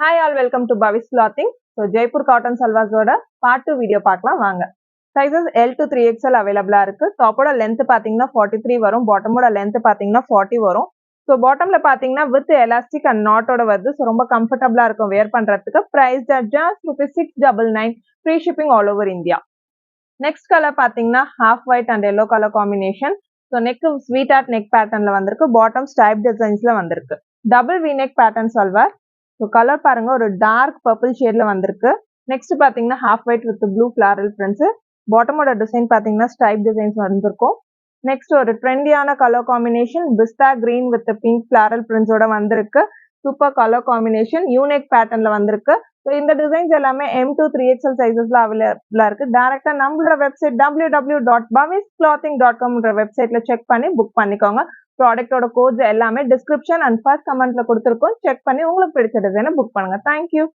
Hi all, welcome to Bhavi's Clothing. So Jaipur cotton salwars oda part 2 video பார்க்கலாம் வாங்க. Sizes L to 3XL available இருக்கு. Top ஓட length பாத்தீங்கன்னா 43 வரும். Bottom ஓட length பாத்தீங்கன்னா 40 வரும். So bottom ல பாத்தீங்கன்னா with elastic and knot ஓட வருது. So ரொம்ப comfortable இருக்கும் wear பண்றதுக்கு. Price at just ₹699. Free shipping all over India. Next color பாத்தீங்கன்னா half white and yellow color combination. So neck sweetheart neck patternல வந்திருக்கு. Bottom stripe designsல வந்திருக்கு. Double V-neck pattern salwar. So color பாருங்க ஒரு dark purple shadeல வந்திருக்கு. Next பாத்தீங்கன்னா half white with blue floral prints. Bottom ஓட design பாத்தீங்கன்னா stripe designs வந்திருக்கும். Next ஒரு trendy-ஆன color combination pista green with pink floral prints ஓட வந்திருக்கு. Super color combination U-neck patternல வந்திருக்கு. So இந்த designs எல்லாமே M to 3XL sizesல available இருக்கு. டைரக்டா நம்மளோட வெப்சைட் www.bhavisclothing.com என்ற வெப்சைட்ல செக் பண்ணி புக் பண்ணிக்கோங்க. ப்ராடக்ட்டோட கோட்ஸ் எல்லாமே டிஸ்கிரிப்ஷன் அண்ட் ஃபர்ஸ்ட் கமெண்ட்ல கொடுத்திருக்கோம். செக் பண்ணி உங்களுக்கு பிடிச்ச டிசைனை புக் பண்ணுங்க. Thank you.